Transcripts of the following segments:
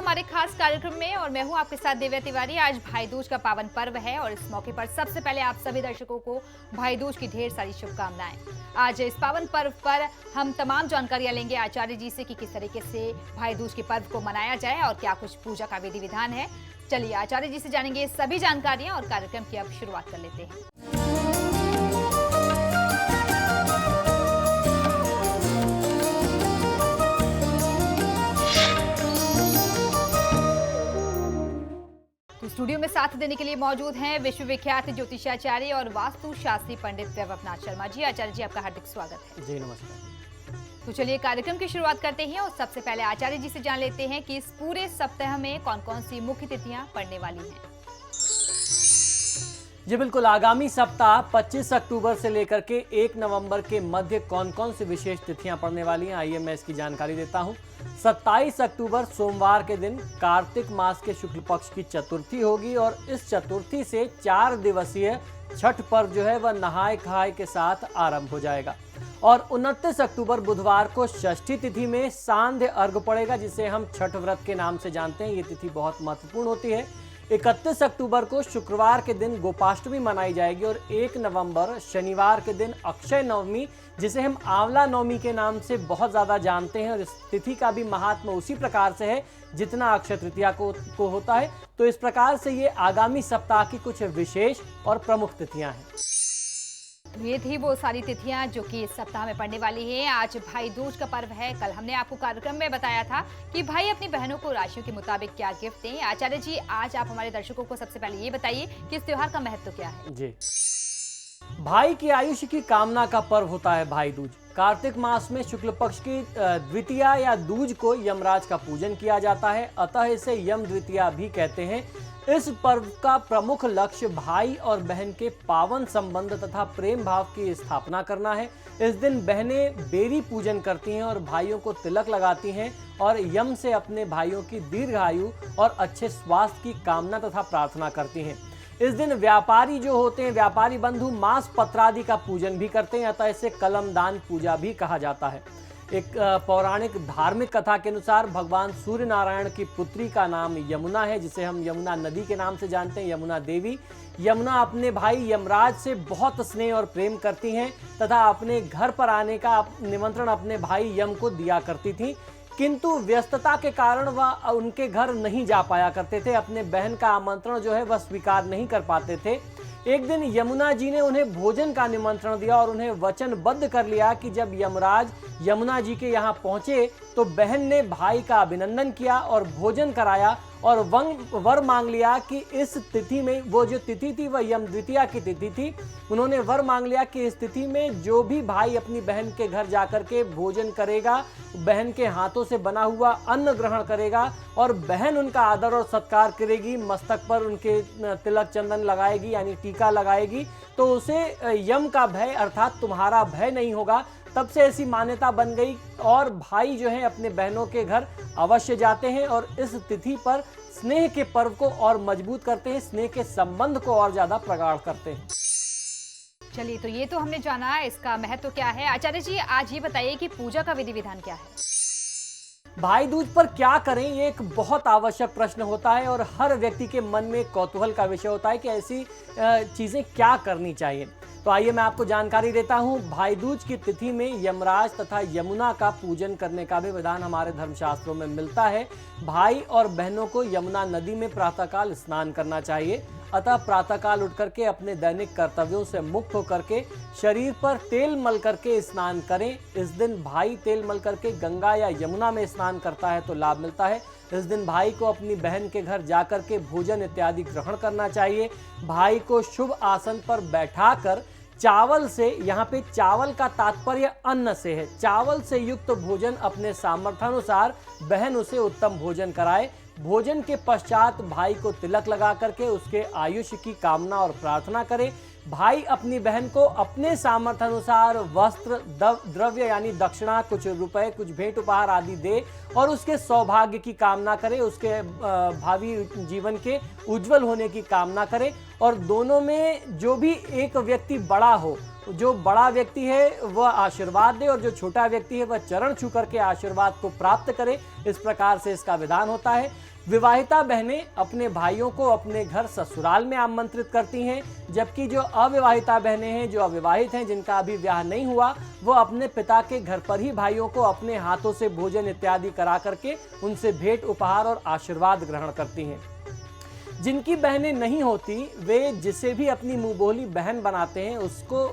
हमारे खास कार्यक्रम में और मैं हूं आपके साथ दिव्या तिवारी। आज भाई दूज का पावन पर्व है और इस मौके पर सबसे पहले आप सभी दर्शकों को भाई दूज की ढेर सारी शुभकामनाएं। आज इस पावन पर्व पर हम तमाम जानकारियां लेंगे आचार्य जी से कि किस तरीके से भाई दूज के पर्व को मनाया जाए और क्या कुछ पूजा का विधि विधान है। चलिए आचार्य जी से जानेंगे सभी जानकारियां और कार्यक्रम की अब शुरुआत कर लेते हैं। तो स्टूडियो में साथ देने के लिए मौजूद हैं विश्वविख्यात ज्योतिषाचार्य और वास्तु शास्त्री पंडित वैभवनाथ शर्मा जी। आचार्य जी, आपका हार्दिक स्वागत है। जी नमस्कार। तो चलिए कार्यक्रम की शुरुआत करते हैं और सबसे पहले आचार्य जी से जान लेते हैं कि इस पूरे सप्ताह में कौन कौन सी मुख्य तिथियां पड़ने वाली हैं। जी बिल्कुल, आगामी सप्ताह 25 अक्टूबर से लेकर के 1 नवंबर के मध्य कौन कौन सी विशेष तिथियां पड़ने वाली हैं, आइए मैं इसकी जानकारी देता हूं। 27 अक्टूबर सोमवार के दिन कार्तिक मास के शुक्ल पक्ष की चतुर्थी होगी और इस चतुर्थी से 4 दिवसीय छठ पर्व जो है वह नहाय खाए के साथ आरंभ हो जाएगा। और 29 अक्टूबर बुधवार को षष्ठी तिथि में सांध्य अर्घ पड़ेगा, जिसे हम छठ व्रत के नाम से जानते हैं। ये तिथि बहुत महत्वपूर्ण होती है। 31 अक्टूबर को शुक्रवार के दिन गोपाष्टमी मनाई जाएगी और 1 नवंबर शनिवार के दिन अक्षय नवमी, जिसे हम आंवला नवमी के नाम से बहुत ज़्यादा जानते हैं, और इस तिथि का भी महात्मा उसी प्रकार से है जितना अक्षय तृतीया को होता है। तो इस प्रकार से ये आगामी सप्ताह की कुछ विशेष और प्रमुख तिथियां हैं। ये थी वो सारी तिथियां जो कि इस सप्ताह में पड़ने वाली हैं। आज भाई दूज का पर्व है। कल हमने आपको कार्यक्रम में बताया था कि भाई अपनी बहनों को राशियों के मुताबिक क्या गिफ्ट दें। आचार्य जी, आज आप हमारे दर्शकों को सबसे पहले ये बताइए कि इस त्योहार का महत्व क्या है। जी, भाई की आयुष्य की कामना का पर्व होता है भाई दूज। कार्तिक मास में शुक्ल पक्ष की द्वितीया या दूज को यमराज का पूजन किया जाता है, अतः इसे यम द्वितीया भी कहते हैं। इस पर्व का प्रमुख लक्ष्य भाई और बहन के पावन संबंध तथा प्रेम भाव की स्थापना करना है। इस दिन बहनें बेरी पूजन करती हैं और भाइयों को तिलक लगाती हैं और यम से अपने भाइयों की दीर्घायु और अच्छे स्वास्थ्य की कामना तथा प्रार्थना करती हैं। इस दिन व्यापारी जो होते हैं, व्यापारी बंधु मांस पत्रादि का पूजन भी करते हैं, अतः इसे कलमदान पूजा भी कहा जाता है। एक पौराणिक धार्मिक कथा के अनुसार भगवान सूर्य नारायण की पुत्री का नाम यमुना है, जिसे हम यमुना नदी के नाम से जानते हैं, यमुना देवी। यमुना अपने भाई यमराज से बहुत स्नेह और प्रेम करती हैं तथा अपने घर पर आने का निमंत्रण अपने भाई यम को दिया करती थी, किंतु व्यस्तता के कारण वह उनके घर नहीं जा पाया करते थे। अपने बहन का आमंत्रण जो है वह स्वीकार नहीं कर पाते थे। एक दिन यमुना जी ने उन्हें भोजन का निमंत्रण दिया और उन्हें वचनबद्ध कर लिया कि जब यमराज यमुना जी के यहाँ पहुंचे तो बहन ने भाई का अभिनंदन किया और भोजन कराया और वर मांग लिया कि इस तिथि में, वो जो तिथि थी वह यम द्वितीया की तिथि थी, उन्होंने वर मांग लिया कि इस तिथि में जो भी भाई अपनी बहन के घर जाकर के भोजन करेगा, बहन के हाथों से बना हुआ अन्न ग्रहण करेगा और बहन उनका आदर और सत्कार करेगी, मस्तक पर उनके तिलक चंदन लगाएगी यानी टीका लगाएगी, तो उसे यम का भय अर्थात तुम्हारा भय नहीं होगा। तब से ऐसी मान्यता बन गई और भाई जो है अपने बहनों के घर अवश्य जाते हैं और इस तिथि पर स्नेह के पर्व को और मजबूत करते हैं, स्नेह के संबंध को और ज्यादा प्रगाढ़ करते हैं। चलिए, तो ये तो हमने जाना इसका महत्व क्या है। आचार्य जी, आज ये बताइए कि पूजा का विधि विधान क्या है। भाई दूज पर क्या करें, ये एक बहुत आवश्यक प्रश्न होता है और हर व्यक्ति के मन में कौतूहल का विषय होता है कि ऐसी चीजें क्या करनी चाहिए। तो आइए मैं आपको जानकारी देता हूं। भाई दूज की तिथि में यमराज तथा यमुना का पूजन करने का भी विधान हमारे धर्मशास्त्रों में मिलता है। भाई और बहनों को यमुना नदी में प्रातःकाल स्नान करना चाहिए, अतः प्रातःकाल उठ करके अपने दैनिक कर्तव्यों से मुक्त होकर के शरीर पर तेल मल करके स्नान करें। इस दिन भाई तेल मल करके गंगा या यमुना में स्नान करता है तो लाभ मिलता है। इस दिन भाई को अपनी बहन के घर जाकर के भोजन इत्यादि ग्रहण करना चाहिए। भाई को शुभ आसन पर बैठाकर चावल से, यहाँ पे चावल का तात्पर्य अन्न से है, चावल से युक्त भोजन अपने सामर्थ्यानुसार बहन उसे उत्तम भोजन कराए। भोजन के पश्चात भाई को तिलक लगा करके उसके आयुष्य की कामना और प्रार्थना करे। भाई अपनी बहन को अपने सामर्थ्य अनुसार वस्त्र, द्रव्य यानी दक्षिणा, कुछ रुपए, कुछ भेंट उपहार आदि दे और उसके सौभाग्य की कामना करे, उसके भावी जीवन के उज्जवल होने की कामना करे। और दोनों में जो भी एक व्यक्ति बड़ा हो, जो बड़ा व्यक्ति है वह आशीर्वाद दे और जो छोटा व्यक्ति है वह चरण छू करके आशीर्वाद को प्राप्त करे। इस प्रकार से इसका विधान होता है। विवाहिता बहनें अपने भाइयों को अपने घर ससुराल में आमंत्रित करती हैं, जबकि जो अविवाहिता बहनें हैं, जो अविवाहित हैं, जिनका अभी ब्याह नहीं हुआ, वो अपने पिता के घर पर ही भाइयों को अपने हाथों से भोजन इत्यादि करा करके उनसे भेंट उपहार और आशीर्वाद ग्रहण करती हैं। जिनकी बहनें नहीं होती, वे जिसे भी अपनी मुंहबोली बहन बनाते हैं उसको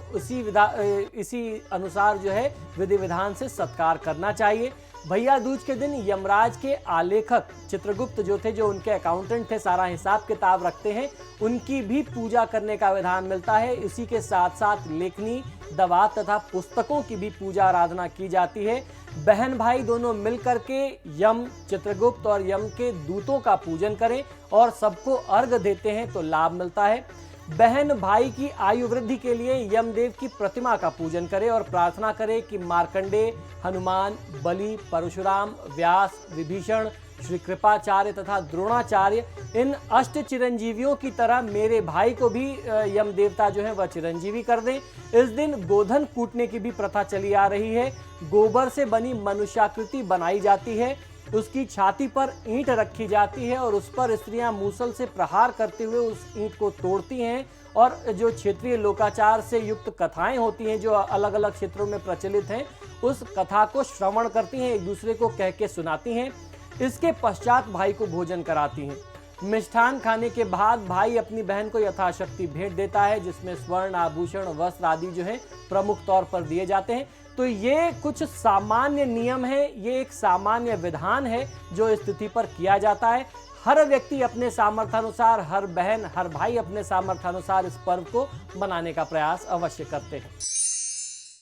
इसी अनुसार जो है विधि विधान से सत्कार करना चाहिए। भैया दूज के दिन यमराज के आलेखक चित्रगुप्त जो थे, जो उनके अकाउंटेंट थे, सारा हिसाब किताब रखते हैं, उनकी भी पूजा करने का विधान मिलता है। इसी के साथ साथ लेखनी, दवात तथा पुस्तकों की भी पूजा आराधना की जाती है। बहन भाई दोनों मिलकर के यम, चित्रगुप्त और यम के दूतों का पूजन करें और सबको अर्घ देते हैं तो लाभ मिलता है। बहन भाई की आयु वृद्धि के लिए यमदेव की प्रतिमा का पूजन करें और प्रार्थना करें कि मार्कंडेय, हनुमान, बलि, परशुराम, व्यास, विभीषण, श्री कृपाचार्य तथा द्रोणाचार्य, इन अष्ट चिरंजीवियों की तरह मेरे भाई को भी यम देवता जो है वह चिरंजीवी कर दें। इस दिन गोधन कूटने की भी प्रथा चली आ रही है। गोबर से बनी मनुष्याकृति बनाई जाती है, उसकी छाती पर ईंट रखी जाती है और उस पर स्त्रियां मूसल से प्रहार करते हुए उस ईंट को तोड़ती हैं और जो क्षेत्रीय लोकाचार से युक्त कथाएं होती हैं, जो अलग अलग क्षेत्रों में प्रचलित हैं, उस कथा को श्रवण करती हैं, एक दूसरे को कह के सुनाती हैं। इसके पश्चात भाई को भोजन कराती हैं। मिष्ठान खाने के बाद भाई अपनी बहन को यथाशक्ति भेंट देता है, जिसमें स्वर्ण, आभूषण, वस्त्र आदि जो है प्रमुख तौर पर दिए जाते हैं। तो ये कुछ सामान्य नियम है, ये एक सामान्य विधान है जो इस तिथि पर किया जाता है। हर व्यक्ति अपने सामर्थ्यानुसार, हर बहन, हर भाई अपने सामर्थ्यानुसार इस पर्व को मनाने का प्रयास अवश्य करते हैं।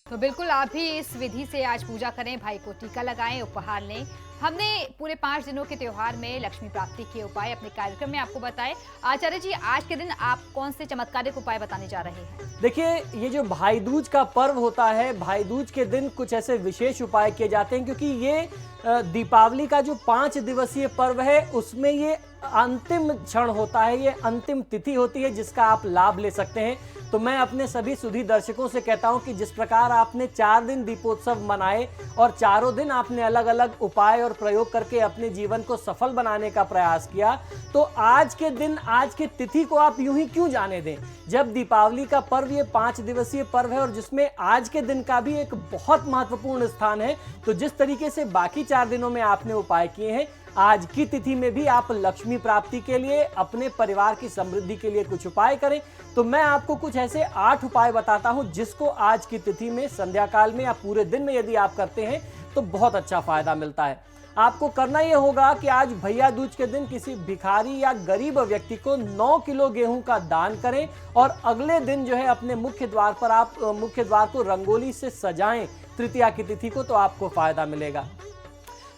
तो बिल्कुल आप भी इस विधि से आज पूजा करें, भाई को टीका लगाएं, उपहार लें। हमने पूरे 5 दिनों के त्योहार में लक्ष्मी प्राप्ति के उपाय अपने कार्यक्रम में आपको बताए। आचार्य जी, आज के दिन आप कौन से चमत्कारिक उपाय बताने जा रहे हैं? देखिए, ये जो भाई दूज का पर्व होता है, भाई दूज के दिन कुछ ऐसे विशेष उपाय किए जाते हैं, क्योंकि ये दीपावली का जो 5 दिवसीय पर्व है उसमें ये अंतिम क्षण होता है, ये अंतिम तिथि होती है जिसका आप लाभ ले सकते हैं। तो मैं अपने सभी सुधी दर्शकों से कहता हूं कि जिस प्रकार आपने 4 दिन दीपोत्सव मनाए और चारों दिन आपने अलग अलग उपाय और प्रयोग करके अपने जीवन को सफल बनाने का प्रयास किया, तो आज के दिन, आज की तिथि को आप यूं ही क्यों जाने दें। जब दीपावली का पर्व ये 5 दिवसीय पर्व है और जिसमें आज के दिन का भी एक बहुत महत्वपूर्ण स्थान है, तो जिस तरीके से बाकी 4 दिनों में आपने उपाय किए हैं, आज की तिथि में भी आप लक्ष्मी प्राप्ति के लिए, अपने परिवार की समृद्धि के लिए कुछ उपाय करें। तो मैं आपको कुछ ऐसे 8 उपाय बताता हूं जिसको आज की तिथि में, संध्या काल में या पूरे दिन में यदि आप करते हैं तो बहुत अच्छा फायदा मिलता है। आपको करना यह होगा कि आज भैया दूज के दिन किसी भिखारी या गरीब व्यक्ति को 9 किलो गेहूं का दान करें और अगले दिन जो है अपने मुख्य द्वार पर आप मुख्य द्वार को रंगोली से सजाएं तृतीया की तिथि को, तो आपको फायदा मिलेगा।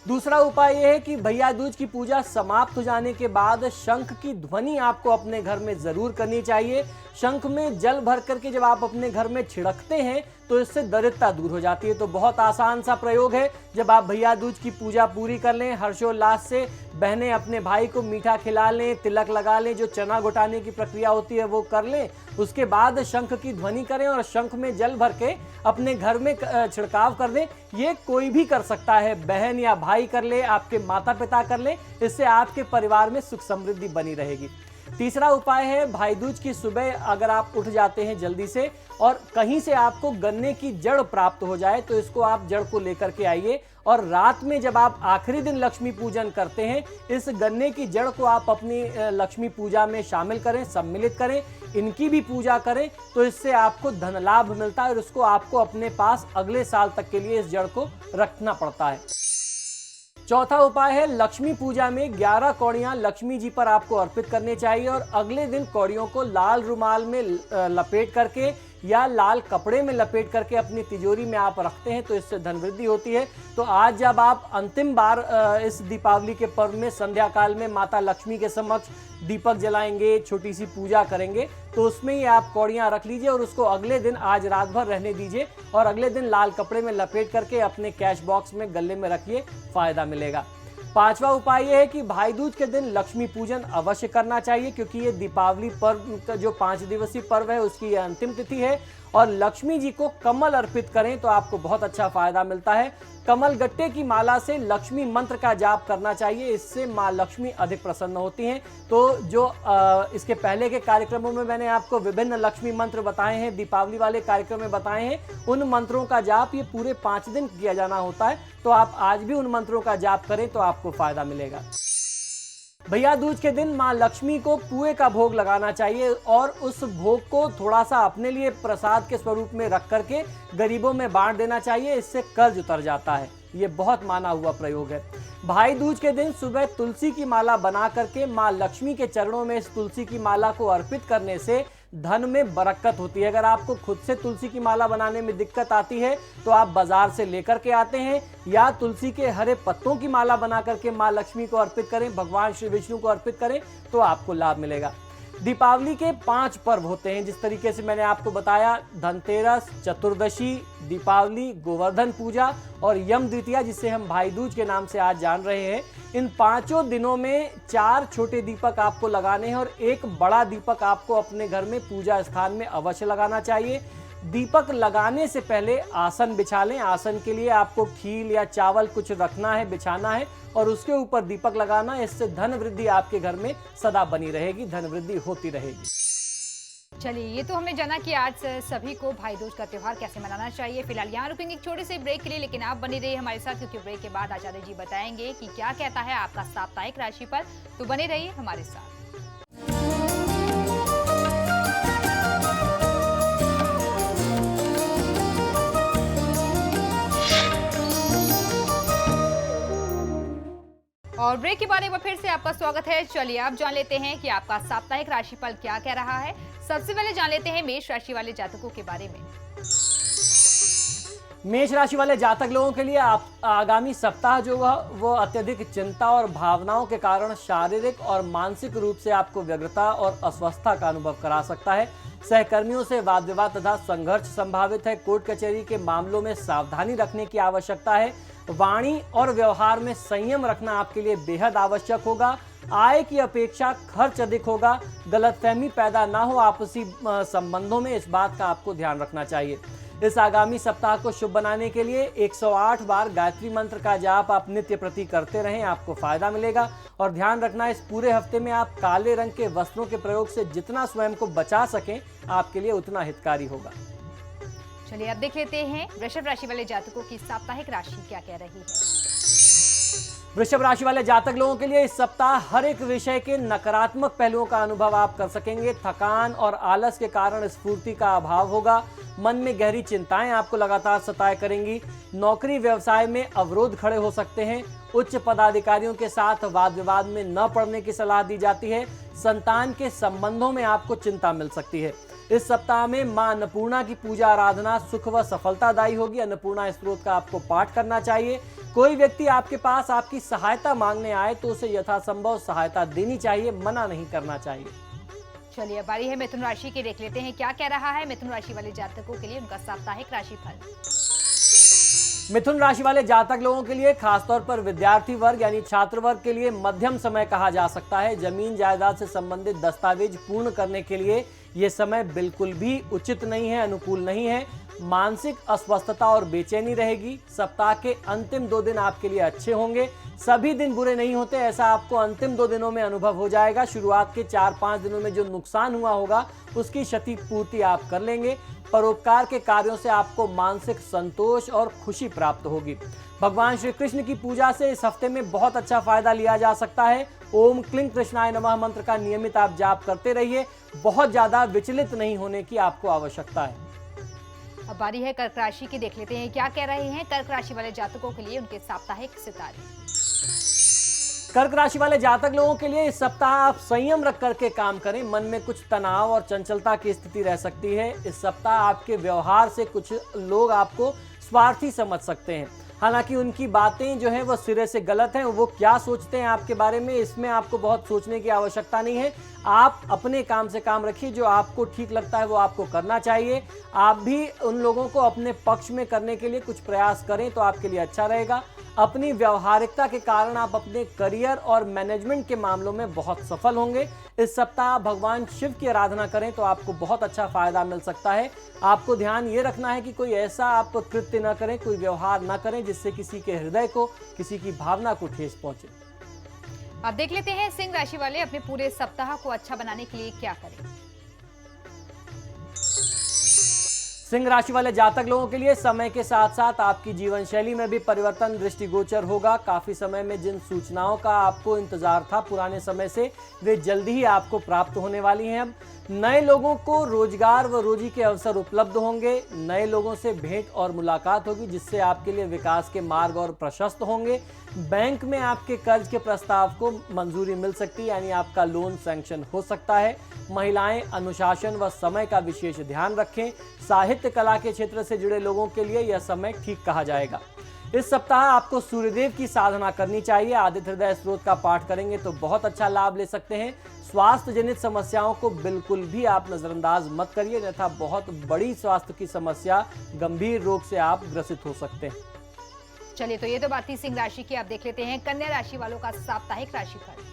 दूसरा उपाय यह है कि भैया दूज की पूजा समाप्त हो जाने के बाद शंख की ध्वनि आपको अपने घर में जरूर करनी चाहिए। शंख में जल भर करके जब आप अपने घर में छिड़कते हैं तो इससे दरिद्रता दूर हो जाती है। तो बहुत आसान सा प्रयोग है। जब आप भैया दूज की पूजा पूरी कर लें, हर्षोल्लास से बहनें अपने भाई को मीठा खिला लें, तिलक लगा लें, जो चना घुटाने की प्रक्रिया होती है वो कर लें, उसके बाद शंख की ध्वनि करें और शंख में जल भर के अपने घर में छिड़काव कर दें। ये कोई भी कर सकता है, बहन या भाई कर ले, आपके माता पिता कर ले, इससे आपके परिवार में सुख समृद्धि बनी रहेगी। तीसरा उपाय है, भाई दूज की सुबह अगर आप उठ जाते हैं जल्दी से और कहीं से आपको गन्ने की जड़ प्राप्त हो जाए तो इसको आप जड़ को लेकर के आइए और रात में जब आप आखिरी दिन लक्ष्मी पूजन करते हैं, इस गन्ने की जड़ को आप अपनी लक्ष्मी पूजा में शामिल करें, सम्मिलित करें, इनकी भी पूजा करें, तो इससे आपको धन लाभ मिलता है और इसको आपको अपने पास अगले साल तक के लिए इस जड़ को रखना पड़ता है। चौथा उपाय है, लक्ष्मी पूजा में 11 कौड़ियां लक्ष्मी जी पर आपको अर्पित करनी चाहिए और अगले दिन कौड़ियों को लाल रुमाल में लपेट करके या लाल कपड़े में लपेट करके अपनी तिजोरी में आप रखते हैं तो इससे धन वृद्धि होती है। तो आज जब आप अंतिम बार इस दीपावली के पर्व में संध्या काल में माता लक्ष्मी के समक्ष दीपक जलाएंगे, छोटी सी पूजा करेंगे, तो उसमें ही आप कौड़ियां रख लीजिए और उसको अगले दिन आज रात भर रहने दीजिए और अगले दिन लाल कपड़े में लपेट करके अपने कैश बॉक्स में गले में रखिए, फायदा मिलेगा। पांचवा उपाय यह है कि भाई दूज के दिन लक्ष्मी पूजन अवश्य करना चाहिए, क्योंकि ये दीपावली पर्व का जो 5 दिवसीय पर्व है उसकी यह अंतिम तिथि है और लक्ष्मी जी को कमल अर्पित करें तो आपको बहुत अच्छा फायदा मिलता है। कमल गट्टे की माला से लक्ष्मी मंत्र का जाप करना चाहिए, इससे माँ लक्ष्मी अधिक प्रसन्न होती हैं। तो जो इसके पहले के कार्यक्रमों में मैंने आपको विभिन्न लक्ष्मी मंत्र बताए हैं, दीपावली वाले कार्यक्रम में बताए हैं, उन मंत्रों का जाप ये पूरे 5 दिन किया जाना होता है। तो आप आज भी उन मंत्रों का जाप करें तो आपको फायदा मिलेगा। भैया दूज के दिन माँ लक्ष्मी को पुए का भोग लगाना चाहिए और उस भोग को थोड़ा सा अपने लिए प्रसाद के स्वरूप में रख करके गरीबों में बांट देना चाहिए, इससे कर्ज उतर जाता है। ये बहुत माना हुआ प्रयोग है। भाई दूज के दिन सुबह तुलसी की माला बना करके माँ लक्ष्मी के चरणों में इस तुलसी की माला को अर्पित करने से धन में बरकत होती है। अगर आपको खुद से तुलसी की माला बनाने में दिक्कत आती है तो आप बाजार से लेकर के आते हैं या तुलसी के हरे पत्तों की माला बना करके माँ लक्ष्मी को अर्पित करें, भगवान श्री विष्णु को अर्पित करें तो आपको लाभ मिलेगा। दीपावली के 5 पर्व होते हैं, जिस तरीके से मैंने आपको बताया, धनतेरस, चतुर्दशी, दीपावली, गोवर्धन पूजा और यम द्वितीया, जिसे हम भाई दूज के नाम से आज जान रहे हैं। इन 5 दिनों में 4 छोटे दीपक आपको लगाने हैं और 1 बड़ा दीपक आपको अपने घर में पूजा स्थान में अवश्य लगाना चाहिए। दीपक लगाने से पहले आसन बिछा लें। आसन के लिए आपको खील या चावल कुछ रखना है, बिछाना है और उसके ऊपर दीपक लगाना है। इससे धन वृद्धि आपके घर में सदा बनी रहेगी, धन वृद्धि होती रहेगी। चलिए, ये तो हमने जाना कि आज सभी को भाई दूज का त्योहार कैसे मनाना चाहिए। फिलहाल यहाँ रुकेंगे एक छोटे से ब्रेक के लिए, लेकिन आप बने रहिए हमारे साथ, क्योंकि ब्रेक के बाद आचार्य जी बताएंगे कि क्या कहता है आपका साप्ताहिक राशि पर। तो बने रहिए हमारे साथ। और ब्रेक के बाद एक बार फिर से आपका स्वागत है। चलिए आप जान लेते हैं कि आपका साप्ताहिक राशिफल क्या कह रहा है। सबसे पहले जान लेते हैं मेष राशि वाले जातकों के बारे में। मेष राशि वाले जातक लोगों के लिए आप आगामी सप्ताह जो वो अत्यधिक चिंता और भावनाओं के कारण शारीरिक और मानसिक रूप से आपको व्यग्रता और अस्वस्थता का अनुभव करा सकता है। सहकर्मियों से वाद विवाद तथा संघर्ष संभावित है। कोर्ट कचहरी के मामलों में सावधानी रखने की आवश्यकता है। वाणी और व्यवहार में संयम रखना आपके लिए बेहद आवश्यक होगा। आय की अपेक्षा खर्च अधिक होगा। गलतफहमी पैदा ना हो आपसी संबंधों में, इस बात का आपको ध्यान रखना चाहिए। इस आगामी सप्ताह को शुभ बनाने के लिए 108 बार गायत्री मंत्र का जाप आप नित्य प्रति करते रहें, आपको फायदा मिलेगा। और ध्यान रखना, इस पूरे हफ्ते में आप काले रंग के वस्त्रों के प्रयोग से जितना स्वयं को बचा सकें आपके लिए उतना हितकारी होगा। चलिए अब देख लेते हैं वृषभ राशि वाले जातकों की साप्ताहिक राशि क्या कह रही है। वृषभ राशि वाले जातक लोगों के लिए इस सप्ताह हर एक विषय के नकारात्मक पहलुओं का अनुभव आप कर सकेंगे। थकान और आलस के कारण स्फूर्ति का अभाव होगा। मन में गहरी चिंताएं आपको लगातार सताए करेंगी। नौकरी व्यवसाय में अवरोध खड़े हो सकते हैं। उच्च पदाधिकारियों के साथ वाद विवाद में न पड़ने की सलाह दी जाती है। संतान के संबंधों में आपको चिंता मिल सकती है। इस सप्ताह में मां अन्नपूर्णा की पूजा आराधना सुख व सफलतादायी होगी। अन्नपूर्णा स्तोत्र का आपको पाठ करना चाहिए। कोई व्यक्ति आपके पास आपकी सहायता मांगने आए तो उसे यथासंभव सहायता देनी चाहिए, मना नहीं करना चाहिए। चलिए बारी है मिथुन राशि की, देख लेते हैं क्या कह रहा है मिथुन राशि वाले जातकों के लिए उनका साप्ताहिक राशिफल। मिथुन राशि वाले जातक लोगों के लिए खासतौर पर विद्यार्थी वर्ग यानी छात्र वर्ग के लिए मध्यम समय कहा जा सकता है। जमीन जायदाद से संबंधित दस्तावेज पूर्ण करने के लिए ये समय बिल्कुल भी उचित नहीं है, अनुकूल नहीं है। मानसिक अस्वस्थता और बेचैनी रहेगी। सप्ताह के अंतिम 2 दिन आपके लिए अच्छे होंगे। सभी दिन बुरे नहीं होते, ऐसा आपको अंतिम 2 दिनों में अनुभव हो जाएगा। शुरुआत के 4-5 दिनों में जो नुकसान हुआ होगा उसकी क्षति पूर्ति आप कर लेंगे। परोपकार के कार्यों से आपको मानसिक संतोष और खुशी प्राप्त होगी। भगवान श्री कृष्ण की पूजा से इस हफ्ते में बहुत अच्छा फायदा लिया जा सकता है। ओम क्लीं कृष्णाय नमः मंत्र का नियमित आप जाप करते रहिए। बहुत ज्यादा विचलित नहीं होने की आपको आवश्यकता है। अब बारी है कर्क राशि की, देख लेते हैं क्या कह रहे हैं कर्क राशि वाले जातकों के लिए उनके साप्ताहिक सितारे। कर्क राशि वाले जातक लोगों के लिए इस सप्ताह आप संयम रख करके काम करें। मन में कुछ तनाव और चंचलता की स्थिति रह सकती है। इस सप्ताह आपके व्यवहार से कुछ लोग आपको स्वार्थी समझ सकते हैं। हालांकि उनकी बातें जो है वो सिरे से गलत हैं। वो क्या सोचते हैं आपके बारे में, इसमें आपको बहुत सोचने की आवश्यकता नहीं है। आप अपने काम से काम रखिए। जो आपको ठीक लगता है वो आपको करना चाहिए। आप भी उन लोगों को अपने पक्ष में करने के लिए कुछ प्रयास करें तो आपके लिए अच्छा रहेगा। अपनी व्यवहारिकता के कारण आप अपने करियर और मैनेजमेंट के मामलों में बहुत सफल होंगे। इस सप्ताह भगवान शिव की आराधना करें तो आपको बहुत अच्छा फायदा मिल सकता है। आपको ध्यान ये रखना है कि कोई ऐसा आप कृत्य न करें, कोई व्यवहार न करें जिससे किसी के हृदय को, किसी की भावना को ठेस पहुंचे। अब देख लेते हैं सिंह राशि वाले अपने पूरे सप्ताह को अच्छा बनाने के लिए क्या करें। सिंह राशि वाले जातक लोगों के लिए समय के साथ साथ आपकी जीवन शैली में भी परिवर्तन दृष्टिगोचर होगा। काफी समय में जिन सूचनाओं का आपको इंतजार था पुराने समय से, वे जल्दी ही आपको प्राप्त होने वाली हैं। अब नए लोगों को रोजगार व रोजी के अवसर उपलब्ध होंगे। नए लोगों से भेंट और मुलाकात होगी जिससे आपके लिए विकास के मार्ग और प्रशस्त होंगे। बैंक में आपके कर्ज के प्रस्ताव को मंजूरी मिल सकती है, यानी आपका लोन सैंक्शन हो सकता है। महिलाएं अनुशासन व समय का विशेष ध्यान रखें। साहित्य कला के क्षेत्र से जुड़े लोगों के लिए यह समय ठीक कहा जाएगा। इस सप्ताह आपको सूर्यदेव की साधना करनी चाहिए। आदित्य हृदय स्त्रोत का पाठ करेंगे तो बहुत अच्छा लाभ ले सकते हैं। स्वास्थ्य जनित समस्याओं को बिल्कुल भी आप नजरअंदाज मत करिए, अन्यथा बहुत बड़ी स्वास्थ्य की समस्या, गंभीर रोग से आप ग्रसित हो सकते हैं। चलिए, तो ये तो बात थी सिंह राशि की। अब देख लेते हैं कन्या राशि वालों का साप्ताहिक राशिफल।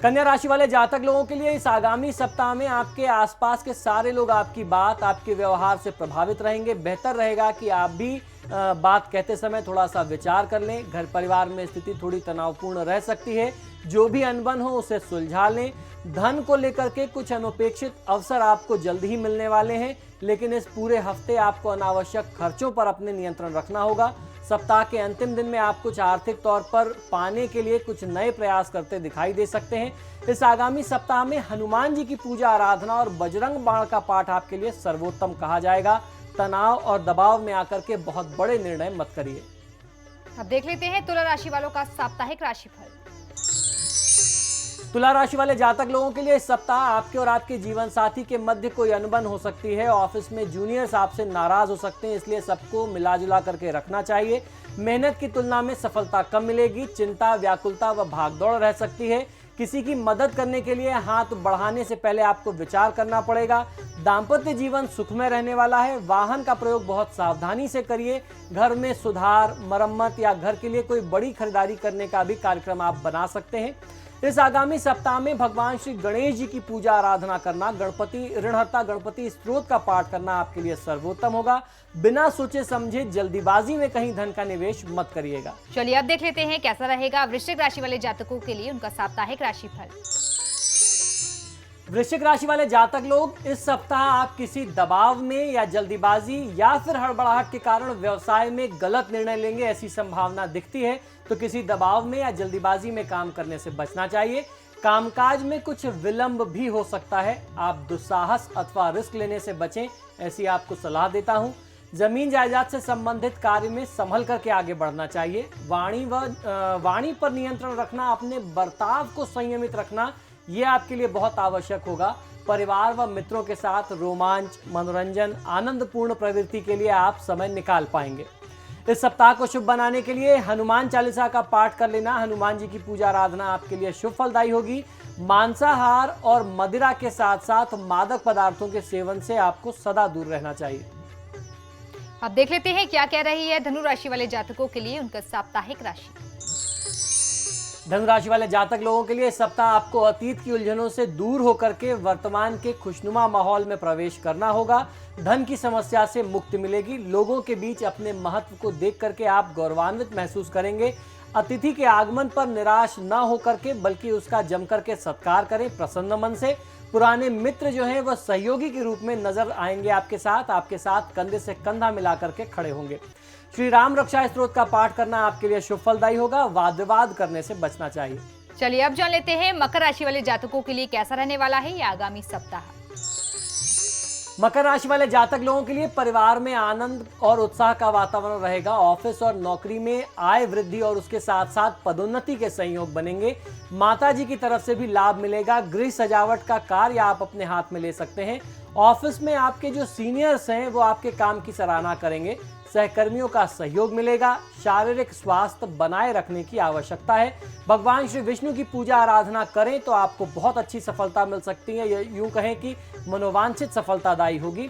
कन्या राशि वाले जातक लोगों के लिए इस आगामी सप्ताह में आपके आसपास के सारे लोग आपकी बात, आपके व्यवहार से प्रभावित रहेंगे। बेहतर रहेगा कि आप भी बात कहते समय थोड़ा सा विचार कर लें। घर परिवार में स्थिति थोड़ी तनावपूर्ण रह सकती है। जो भी अनबन हो उसे सुलझा लें। धन को लेकर के कुछ अनपेक्षित अवसर आपको जल्द ही मिलने वाले हैं, लेकिन इस पूरे हफ्ते आपको अनावश्यक खर्चों पर अपने नियंत्रण रखना होगा। सप्ताह के अंतिम दिन में आप कुछ आर्थिक तौर पर पाने के लिए कुछ नए प्रयास करते दिखाई दे सकते हैं। इस आगामी सप्ताह में हनुमान जी की पूजा आराधना और बजरंग बाण का पाठ आपके लिए सर्वोत्तम कहा जाएगा। तनाव और दबाव में आकर के बहुत बड़े निर्णय मत करिए। अब देख लेते हैं तुला राशि वालों का साप्ताहिक राशिफल। तुला राशि वाले जातक लोगों के लिए इस सप्ताह आपके और आपके जीवन साथी के मध्य कोई अनबन हो सकती है। ऑफिस में जूनियर्स आपसे नाराज हो सकते हैं, इसलिए सबको मिला जुला करके रखना चाहिए। मेहनत की तुलना में सफलता कम मिलेगी। चिंता, व्याकुलता व भागदौड़ रह सकती है। किसी की मदद करने के लिए हाथ बढ़ाने से पहले आपको विचार करना पड़ेगा। दाम्पत्य जीवन सुखमय रहने वाला है। वाहन का प्रयोग बहुत सावधानी से करिए। घर में सुधार, मरम्मत या घर के लिए कोई बड़ी खरीदारी करने का भी कार्यक्रम आप बना सकते हैं। इस आगामी सप्ताह में भगवान श्री गणेश जी की पूजा आराधना करना, ऋणहर्ता गणपति स्त्रोत का पाठ करना आपके लिए सर्वोत्तम होगा। बिना सोचे समझे जल्दीबाजी में कहीं धन का निवेश मत करिएगा। चलिए, अब देख लेते हैं कैसा रहेगा वृश्चिक राशि वाले जातकों के लिए उनका साप्ताहिक राशिफल। वृश्चिक राशि वाले जातक लोग, इस सप्ताह आप किसी दबाव में या जल्दीबाजी या फिर हड़बड़ाहट के कारण व्यवसाय में गलत निर्णय लेंगे, ऐसी संभावना दिखती है। तो किसी दबाव में या जल्दीबाजी में काम करने से बचना चाहिए। कामकाज में कुछ विलंब भी हो सकता है। आप दुस्साहस अथवा रिस्क लेने से बचें, ऐसी आपको सलाह देता हूं। जमीन जायदाद से संबंधित कार्य में संभल करके आगे बढ़ना चाहिए। वाणी पर नियंत्रण रखना, अपने बर्ताव को संयमित रखना, यह आपके लिए बहुत आवश्यक होगा। परिवार व मित्रों के साथ रोमांच, मनोरंजन, आनंदपूर्ण प्रवृत्ति के लिए आप समय निकाल पाएंगे। इस सप्ताह को शुभ बनाने के लिए हनुमान चालीसा का पाठ कर लेना, हनुमान जी की पूजा आराधना आपके लिए शुभ फलदायी होगी। मांसाहार और मदिरा के साथ साथ मादक पदार्थों के सेवन से आपको सदा दूर रहना चाहिए। अब देख लेते हैं क्या कह रही है धनु राशि वाले जातकों के लिए उनका साप्ताहिक राशि। धनु राशि वाले जातक लोगों के लिए इस सप्ताह आपको अतीत की उलझनों से दूर होकर के वर्तमान के खुशनुमा माहौल में प्रवेश करना होगा। धन की समस्या से मुक्ति मिलेगी। लोगों के बीच अपने महत्व को देख करके आप गौरवान्वित महसूस करेंगे। अतिथि के आगमन पर निराश न होकर के बल्कि उसका जम करके सत्कार करें प्रसन्न मन से। पुराने मित्र जो हैं वह सहयोगी के रूप में नजर आएंगे आपके साथ कंधे से कंधा मिला करके खड़े होंगे। श्री राम रक्षा स्त्रोत का पाठ करना आपके लिए शुभ फलदायी होगा। वाद विवाद करने से बचना चाहिए। चलिए, अब जान लेते हैं मकर राशि वाले जातकों के लिए कैसा रहने वाला है ये आगामी सप्ताह। मकर राशि वाले जातक लोगों के लिए परिवार में आनंद और उत्साह का वातावरण रहेगा। ऑफिस और नौकरी में आय वृद्धि और उसके साथ साथ पदोन्नति के संयोग बनेंगे। माता जी की तरफ से भी लाभ मिलेगा। गृह सजावट का कार्य आप अपने हाथ में ले सकते हैं। ऑफिस में आपके जो सीनियर्स हैं वो आपके काम की सराहना करेंगे। सहकर्मियों का सहयोग मिलेगा। शारीरिक स्वास्थ्य बनाए रखने की आवश्यकता है। भगवान श्री विष्णु की पूजा आराधना करें तो आपको बहुत अच्छी सफलता मिल सकती है। यूं कहें कि मनोवांछित सफलतादायी होगी।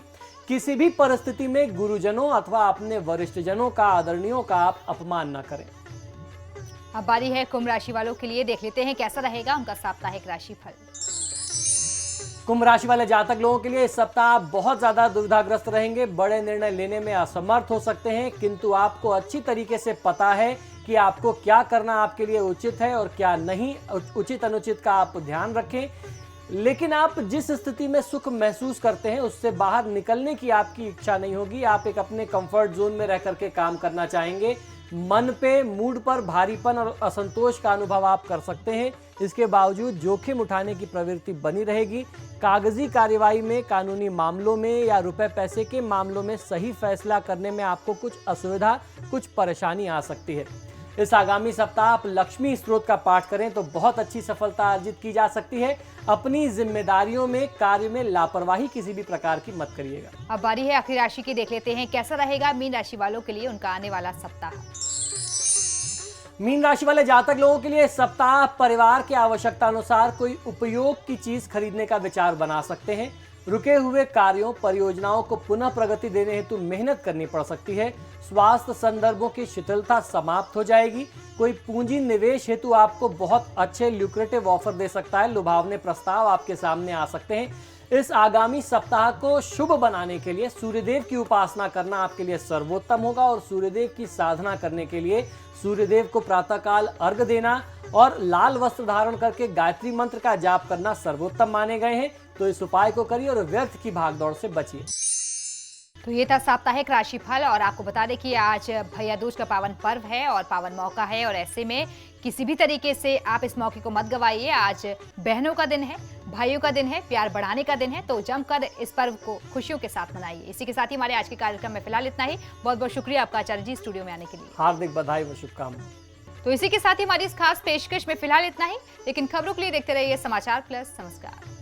किसी भी परिस्थिति में गुरुजनों अथवा अपने वरिष्ठजनों का, आदरणीयों का आप अपमान न करें। अब बारी है कुंभ राशि वालों के लिए। देख लेते हैं कैसा रहेगा उनका साप्ताहिक राशिफल। कुंभ राशि वाले जातक लोगों के लिए इस सप्ताह आप बहुत ज्यादा दुविधाग्रस्त रहेंगे। बड़े निर्णय लेने में असमर्थ हो सकते हैं, किंतु आपको अच्छी तरीके से पता है कि आपको क्या करना आपके लिए उचित है और क्या नहीं। उचित अनुचित का आप ध्यान रखें, लेकिन आप जिस स्थिति में सुख महसूस करते हैं उससे बाहर निकलने की आपकी इच्छा नहीं होगी। आप एक अपने कंफर्ट जोन में रह करके काम करना चाहेंगे। मन पे, मूड पर भारीपन और असंतोष का अनुभव आप कर सकते हैं। इसके बावजूद जोखिम उठाने की प्रवृत्ति बनी रहेगी। कागजी कार्यवाही में, कानूनी मामलों में या रुपए पैसे के मामलों में सही फैसला करने में आपको कुछ असुविधा, कुछ परेशानी आ सकती है। इस आगामी सप्ताह आप लक्ष्मी स्त्रोत का पाठ करें तो बहुत अच्छी सफलता अर्जित की जा सकती है। अपनी जिम्मेदारियों में, कार्य में लापरवाही किसी भी प्रकार की मत करिएगा। अब बारी है आखिरी राशि की। देख लेते हैं कैसा रहेगा मीन राशि वालों के लिए उनका आने वाला सप्ताह। मीन राशि वाले जातक लोगों के लिए सप्ताह परिवार के आवश्यकता अनुसार कोई उपयोग की चीज खरीदने का विचार बना सकते हैं। रुके हुए कार्यों, परियोजनाओं को पुनः प्रगति देने हेतु मेहनत करनी पड़ सकती है। स्वास्थ्य संदर्भों की शिथिलता समाप्त हो जाएगी। कोई पूंजी निवेश हेतु आपको बहुत अच्छे ल्यूक्रेटिव ऑफर दे सकता है। लुभावने प्रस्ताव आपके सामने आ सकते हैं। इस आगामी सप्ताह को शुभ बनाने के लिए सूर्यदेव की उपासना करना आपके लिए सर्वोत्तम होगा और सूर्यदेव की साधना करने के लिए सूर्यदेव को प्रातःकाल अर्घ देना और लाल वस्त्र धारण करके गायत्री मंत्र का जाप करना सर्वोत्तम माने गए हैं। तो इस उपाय को करिए और व्यर्थ की भागदौड़ से बचिए। तो ये था साप्ताहिक राशिफल। और आपको बता दें कि आज भैया दूज का पावन पर्व है और पावन मौका है, और ऐसे में किसी भी तरीके से आप इस मौके को मत गवाइए। आज बहनों का दिन है, भाइयों का दिन है, प्यार बढ़ाने का दिन है। तो जमकर इस पर्व को खुशियों के साथ मनाइए। इसी के साथ ही हमारे आज के कार्यक्रम में फिलहाल इतना ही। बहुत बहुत शुक्रिया आपका आचार्य जी स्टूडियो में आने के लिए। हार्दिक बधाई व शुभकामनाएं। तो इसी के साथ ही हमारी इस खास पेशकश में फिलहाल इतना ही, लेकिन खबरों के लिए देखते रहिए समाचार प्लस। नमस्कार।